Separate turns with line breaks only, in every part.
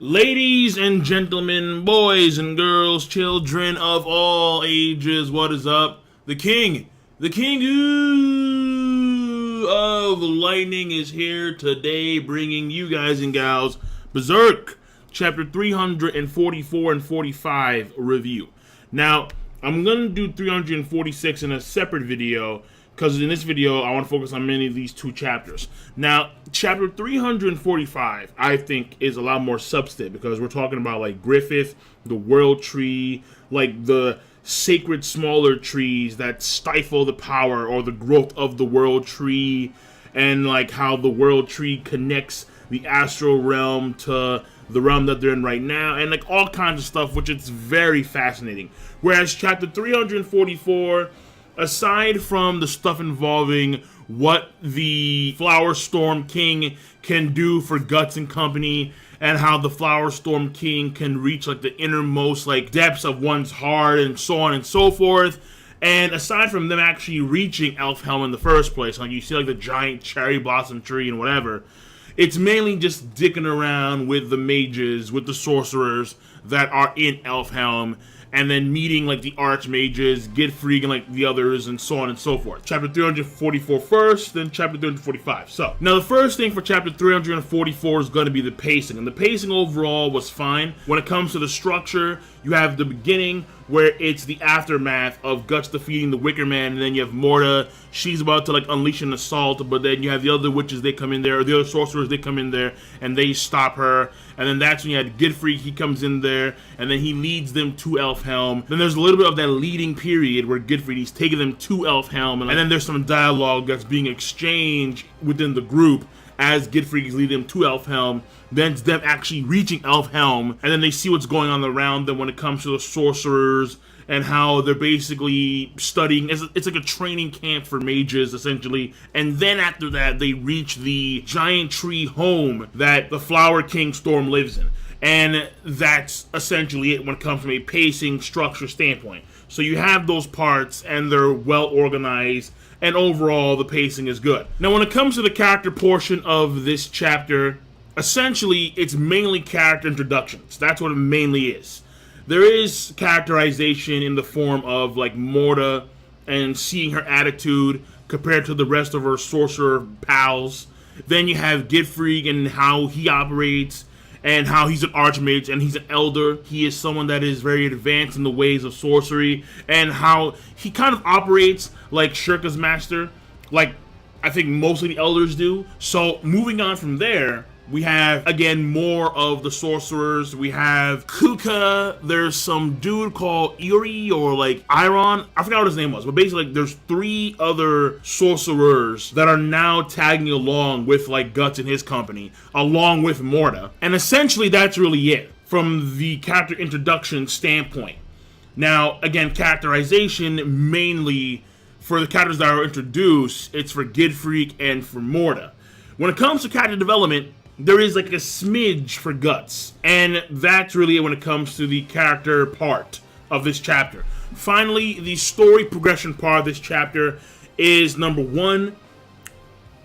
Ladies and gentlemen, boys and girls, children of all ages, what is up? The king of lightning is here today, bringing you guys and gals Berserk, chapter 344 and 45 review. Now, I'm going to do 346 in a separate video, because in this video, I want to focus on many of these two chapters. Now, chapter 345, I think, is a lot more substantive, because we're talking about, like, Griffith, the world tree, like, the sacred smaller trees that stifle the power or the growth of the world tree, and, like, how the world tree connects the astral realm to the realm that they're in right now, and, like, all kinds of stuff, which is very fascinating. Whereas chapter 344... aside from the stuff involving what the Flower Storm King can do for Guts and company, and how the Flower Storm King can reach like the innermost like depths of one's heart, and so on and so forth, and aside from them actually reaching Elfhelm in the first place, like you see like the giant cherry blossom tree and whatever, it's mainly just dicking around with the mages, with the sorcerers that are in Elfhelm, and then meeting like the archmages, Griffith and like the others, and so on and so forth. Chapter 344 first, then chapter 345. So, now the first thing for chapter 344 is going to be the pacing, and the pacing overall was fine. When it comes to the structure, you have the beginning, where it's the aftermath of Guts defeating the Wicker Man, and then you have Morta, she's about to like unleash an assault, but then you have the other witches, they come in there, or the other sorcerers, they come in there, and they stop her, and then that's when you had Griffith, he comes in there, and then he leads them to Elfhelm. Then there's a little bit of that leading period where Griffith, he's taking them to Elfhelm, and then there's some dialogue that's being exchanged within the group as Griffith is leading them to Elfhelm. Then it's them actually reaching Elfhelm, and then they see what's going on around them when it comes to the sorcerers, and how they're basically studying. It's like a training camp for mages, essentially. And then after that, they reach the giant tree home that the Flower King Storm lives in. And that's essentially it when it comes from a pacing structure standpoint. So you have those parts, and they're well organized, and overall the pacing is good. Now when it comes to the character portion of this chapter, essentially it's mainly character introductions. That's what it mainly is. There is characterization in the form of like Morta and seeing her attitude compared to the rest of her sorcerer pals. Then you have Griffith and how he operates, and how he's an archmage and he's an elder. He is someone that is very advanced in the ways of sorcery, and how he kind of operates like Shirka's master, like I think most of the elders do. So moving on from there, we have, again, more of the sorcerers. We have Kuka. There's some dude called Eri, or like Iron. I forgot what his name was, but basically like, there's 3 other sorcerers that are now tagging along with like Guts and his company, along with Morta. And essentially that's really it from the character introduction standpoint. Now, again, characterization mainly for the characters that are introduced, it's for Griffith and for Morta. When it comes to character development, there is like a smidge for Guts, and that's really it when it comes to the character part of this chapter. Finally, the story progression part of this chapter is number 1.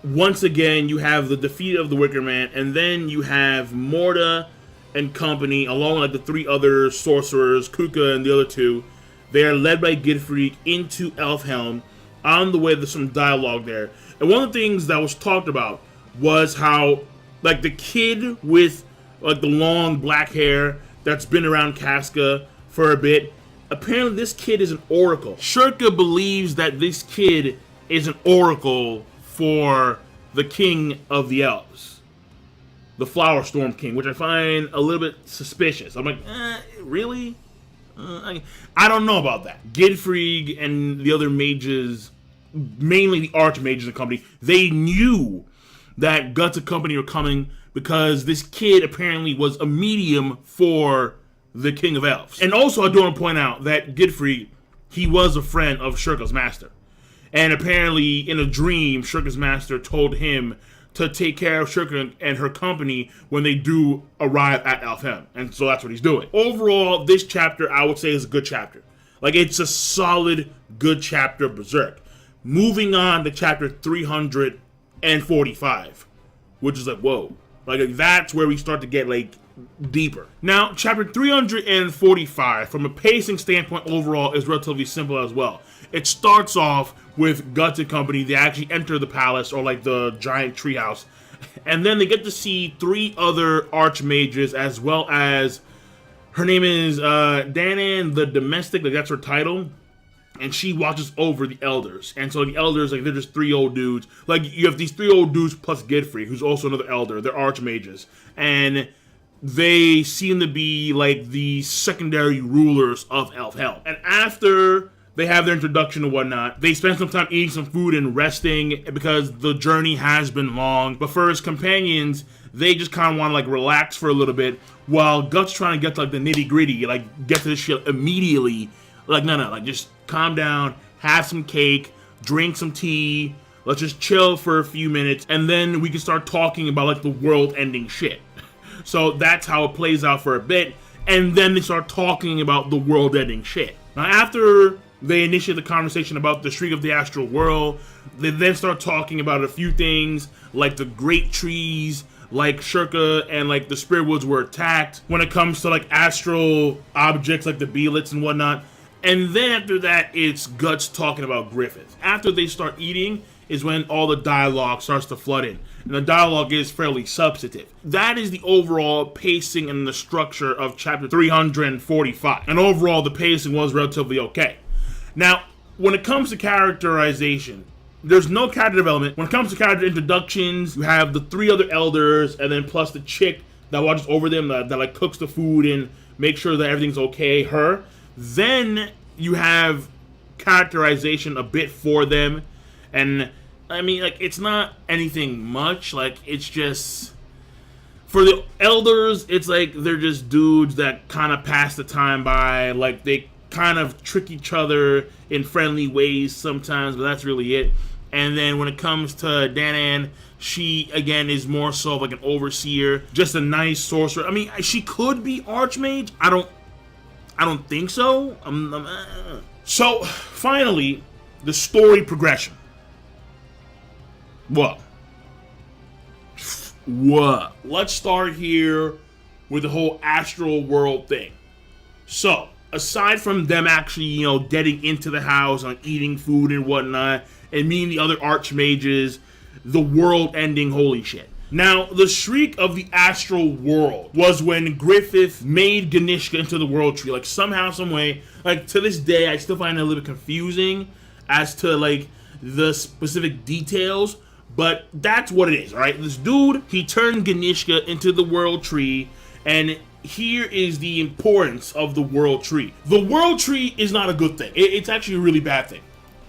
Once again, you have the defeat of the Wicker Man, and then you have Morta and company, along with like the 3 other sorcerers, Kuka and the other 2. They are led by Griffith into Elfhelm. On the way, there's some dialogue there. And one of the things that was talked about was how like the kid with like the long black hair that's been around Casca for a bit, apparently this kid is an oracle. Shirka believes that this kid is an oracle for the king of the elves, the Flower Storm King, which I find a little bit suspicious. I'm like, really? I don't know about that. Griffith and the other mages, mainly the archmages and company, they knew that Guts and company were coming because this kid apparently was a medium for the King of Elves. And also, I do want to point out that Griffith, he was a friend of Shirka's master. And apparently, in a dream, Shirka's master told him to take care of Shirka and her company when they do arrive at Elfhelm. And so that's what he's doing. Overall, this chapter, I would say, is a good chapter. Like, it's a solid, good chapter of Berserk. Moving on to chapter 345, which is like, whoa. Like, that's where we start to get, like, deeper. Now, chapter 345, from a pacing standpoint overall, is relatively simple as well. It starts off with Guts and company. They actually enter the palace, or like the giant treehouse, and then they get to see 3 other archmages, as well as, her name is Danan the Domestic, like that's her title, and she watches over the elders. And so the elders, like, they're just 3 old dudes. Like, you have these 3 old dudes plus Griffith, who's also another elder. They're archmages, and they seem to be like the secondary rulers of Elfhelm. And after they have their introduction and whatnot, they spend some time eating some food and resting because the journey has been long. But for his companions, they just kind of want to like relax for a little bit, while Guts trying to get to like the nitty gritty, like get to this shit immediately. Like, no, like just calm down, have some cake, drink some tea, let's just chill for a few minutes, and then we can start talking about like the world-ending shit. So that's how it plays out for a bit, and then they start talking about the world-ending shit. Now, after they initiate the conversation about the Shriek of the Astral World, they then start talking about a few things, like the great trees, like Shurka and like the Spirit Woods were attacked, when it comes to like astral objects like the Beelits and whatnot. And then after that, it's Guts talking about Griffith. After they start eating is when all the dialogue starts to flood in. And the dialogue is fairly substantive. That is the overall pacing and the structure of chapter 345. And overall, the pacing was relatively okay. Now, when it comes to characterization, there's no character development. When it comes to character introductions, you have the 3 other elders, and then plus the chick that watches over them, that like cooks the food and makes sure that everything's okay, her. Then you have characterization a bit for them. And I mean, like, it's not anything much. Like, it's just, for the elders, it's like they're just dudes that kind of pass the time by. Like, they kind of trick each other in friendly ways sometimes, but that's really it. And then when it comes to Danan, she, again, is more so like an overseer, just a nice sorcerer. I mean, she could be Archmage. I don't think so. So, finally, the story progression. What? Let's start here with the whole astral world thing. So, aside from them actually, getting into the house and eating food and whatnot, and meeting the other archmages, the world-ending holy shit. Now, the Shriek of the Astral World was when Griffith made Ganishka into the World Tree. Like, somehow, some way, like, to this day, I still find it a little bit confusing as to, like, the specific details, but that's what it is, right? This dude, he turned Ganishka into the World Tree, and here is the importance of the World Tree. The World Tree is not a good thing. It's actually a really bad thing.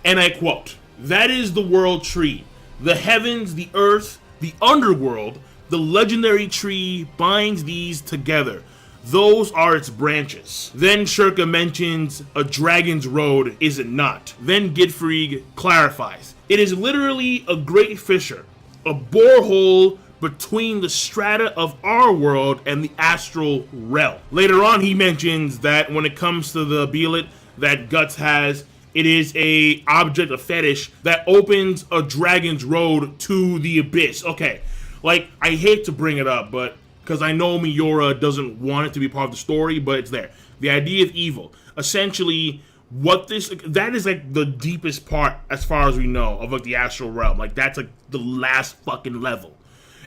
And I quote, "That is the World Tree. The heavens, the earth, the underworld, the legendary tree binds these together. Those are its branches." Then Shurka mentions a dragon's road, is it not? Then Gidfrey clarifies, "It is literally a great fissure, a borehole between the strata of our world and the astral realm." Later on, he mentions that when it comes to the Beelit that Guts has, it is a object, a fetish, that opens a dragon's road to the abyss. Okay, like, I hate to bring it up, but because I know Miura doesn't want it to be part of the story, but it's there. The idea of evil. Essentially, that is like the deepest part, as far as we know, of like the astral realm. Like, that's like the last fucking level.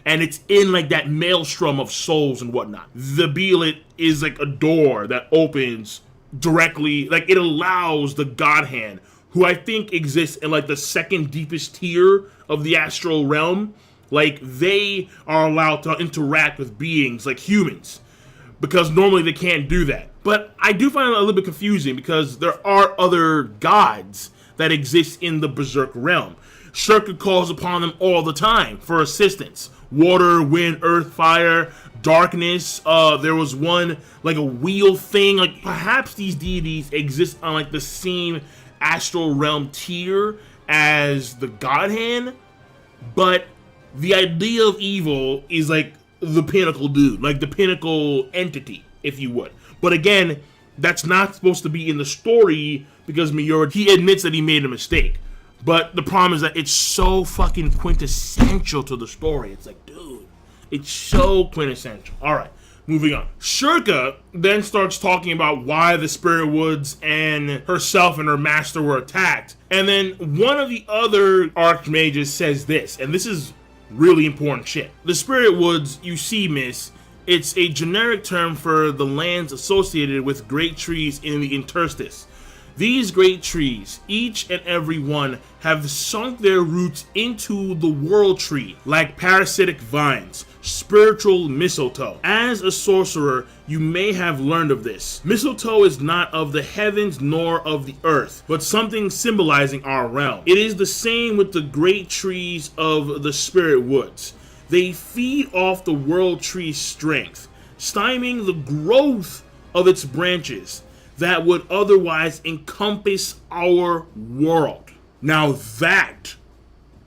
And it's in like that maelstrom of souls and whatnot. The Beelit is like a door that opens directly, like, it allows the God Hand, who I think exists in like the second deepest tier of the astral realm, like, they are allowed to interact with beings like humans, because normally they can't do that. But I do find it a little bit confusing, because there are other gods that exist in the Berserk realm. Shurka calls upon them all the time for assistance. Water, wind, earth, fire, darkness. There was one, like a wheel thing. Like, perhaps these deities exist on like the same astral realm tier as the God Hand, but the idea of evil is like the pinnacle dude, like the pinnacle entity, if you would. But again, that's not supposed to be in the story, because Miura, he admits that he made a mistake. But the problem is that it's so fucking quintessential to the story. It's like, dude, it's so quintessential. All right, Moving on. Shurka then starts talking about why the Spirit Woods and herself and her master were attacked. And then one of the other archmages says this, and this is really important shit. The Spirit Woods, you see, miss, it's a generic term for the lands associated with great trees in the interstice. These great trees, each and every one, have sunk their roots into the world tree like parasitic vines, spiritual mistletoe. As a sorcerer, you may have learned of this. Mistletoe is not of the heavens nor of the earth, but something symbolizing our realm. It is the same with the great trees of the Spirit Woods. They feed off the world tree's strength, stymieing the growth of its branches that would otherwise encompass our world. Now that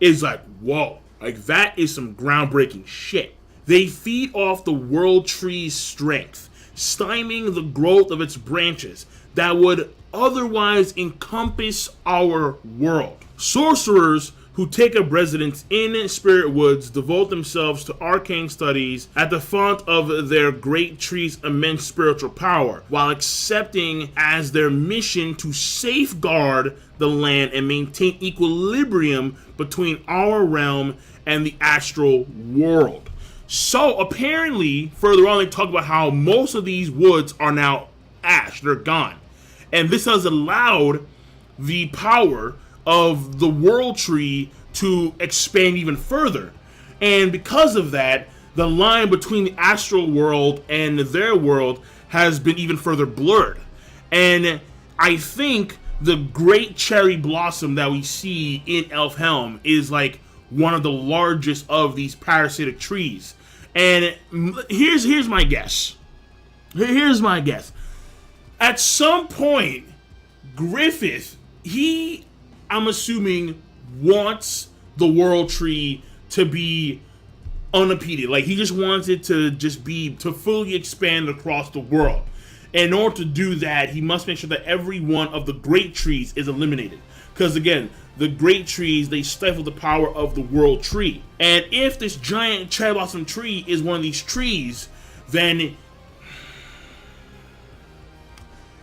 is like, whoa, like that is some groundbreaking shit. They feed off the world tree's strength, stymieing the growth of its branches that would otherwise encompass our world. Sorcerers who take up residence in Spirit Woods devote themselves to arcane studies at the font of their great tree's immense spiritual power, while accepting as their mission to safeguard the land and maintain equilibrium between our realm and the astral world. So apparently, further on, they talk about how most of these woods are now ash, they're gone. And this has allowed the power of the world tree to expand even further. And because of that, the line between the astral world and their world has been even further blurred. And I think the great cherry blossom that we see in Elfhelm is like one of the largest of these parasitic trees. And here's my guess. Here's my guess. At some point, Griffith, I'm assuming, wants the world tree to be unimpeded. Like, he just wants it to to fully expand across the world. And in order to do that, he must make sure that every one of the great trees is eliminated. Because again, the great trees, they stifle the power of the world tree. And if this giant cherry blossom tree is one of these trees, then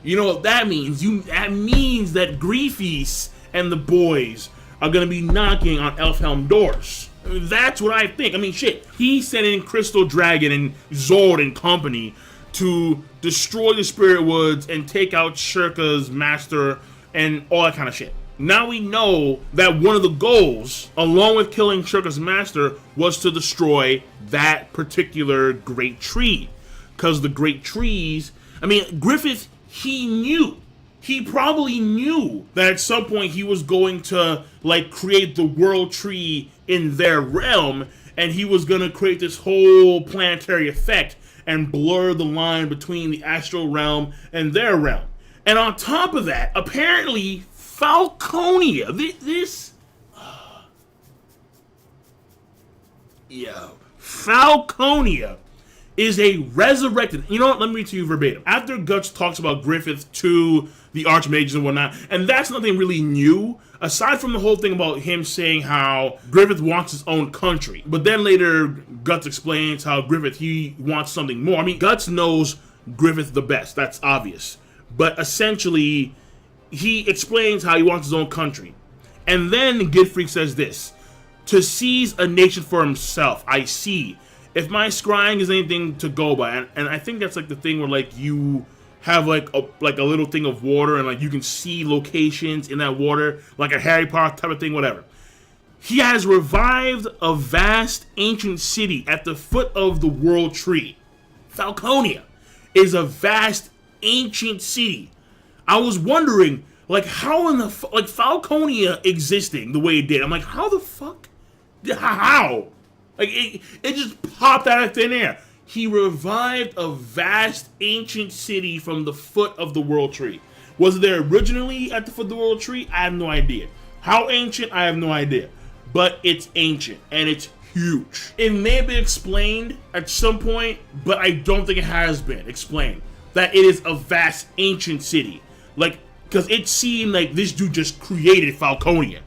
you know what that means? That means that Griffith and the boys are going to be knocking on Elfhelm doors. That's what I think. I mean, shit. He sent in Crystal Dragon and Zord and company to destroy the Spirit Woods and take out Shurka's master and all that kind of shit. Now we know that one of the goals, along with killing Shurka's master, was to destroy that particular great tree. Because the great trees, I mean, Griffith, he knew. He probably knew that at some point he was going to, like, create the world tree in their realm, and he was going to create this whole planetary effect and blur the line between the astral realm and their realm. And on top of that, apparently, Falconia, Falconia is a resurrected. You know what? Let me read to you verbatim. After Guts talks about Griffith to the archmages and whatnot, and that's nothing really new, aside from the whole thing about him saying how Griffith wants his own country. But then later, Guts explains how Griffith, he wants something more. I mean, Guts knows Griffith the best. That's obvious. But essentially, he explains how he wants his own country. And then Gidfreak says this: to seize a nation for himself, I see. If my scrying is anything to go by, and I think that's like the thing where like you have like a little thing of water and like you can see locations in that water, like a Harry Potter type of thing, whatever. He has revived a vast ancient city at the foot of the world tree. Falconia is a vast ancient city. I was wondering, like, how in the Falconia existing the way it did. I'm like, how the fuck? How? Like, it just popped out of thin air. He revived a vast ancient city from the foot of the world tree. Was it there originally at the foot of the world tree? I have no idea. How ancient? I have no idea. But it's ancient, and it's huge. It may have been explained at some point, but I don't think it has been explained. That it is a vast ancient city. Like, because it seemed like this dude just created Falconia.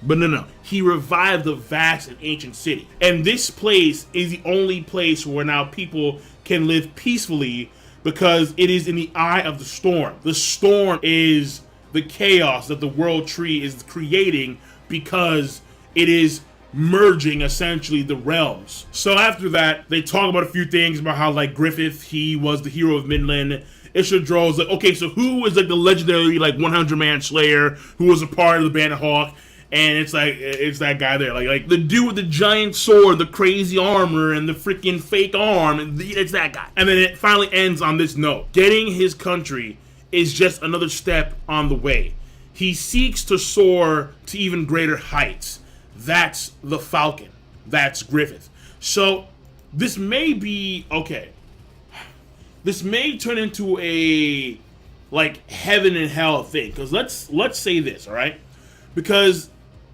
But no. He revived the vast and ancient city. And this place is the only place where now people can live peacefully because it is in the eye of the storm. The storm is the chaos that the world tree is creating because it is merging essentially the realms. So after that, they talk about a few things about how like Griffith, he was the hero of Midland. Ishadro's like, okay, so who is like the legendary like 100-man slayer who was a part of the Band of Hawk? And it's like, it's that guy there, like the dude with the giant sword, the crazy armor, and the freaking fake arm, and it's that guy. And then it finally ends on this note. Getting his country is just another step on the way. He seeks to soar to even greater heights. That's the Falcon. That's Griffith. So this may be, okay, this may turn into a like heaven and hell thing. Because let's say this, all right? Because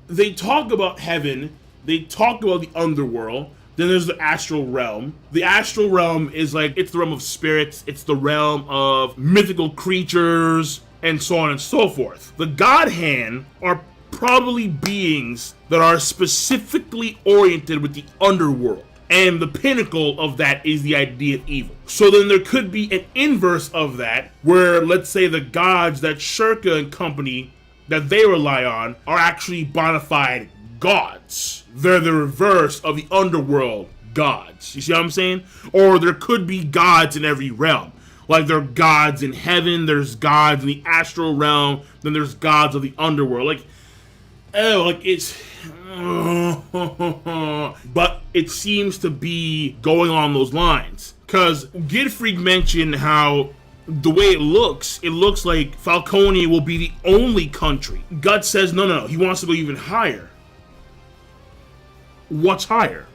they talk about heaven, they talk about the underworld, then there's the astral realm. The astral realm is like, it's the realm of spirits, it's the realm of mythical creatures, and so on and so forth. The God Hand are probably beings that are specifically oriented with the underworld. And the pinnacle of that is the idea of evil. So then there could be an inverse of that, where let's say the gods that Shirka and company that they rely on are actually bona fide gods. They're the reverse of the underworld gods. You see what I'm saying? Or there could be gods in every realm. Like there are gods in heaven, there's gods in the astral realm, then there's gods of the underworld. Like, oh, like it's... but it seems to be going on those lines. Because Gidfried mentioned how the way it looks like Falcone will be the only country. Guts says no, he wants to go even higher. What's higher?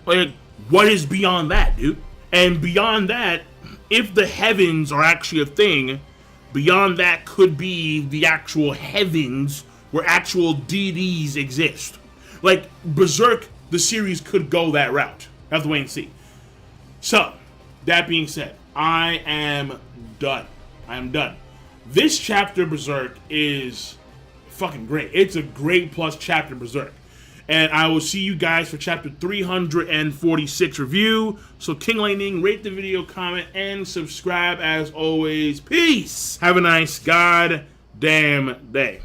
Like, what is beyond that, dude? And beyond that, if the heavens are actually a thing, beyond that could be the actual heavens where actual deities exist. Like, Berserk, the series could go that route. Have to wait and see. So, that being said, I am done. I am done. This chapter Berserk is fucking great. It's a great plus chapter Berserk. And I will see you guys for chapter 346 review. So King Lightning, rate the video, comment, and subscribe as always. Peace. Have a nice goddamn day.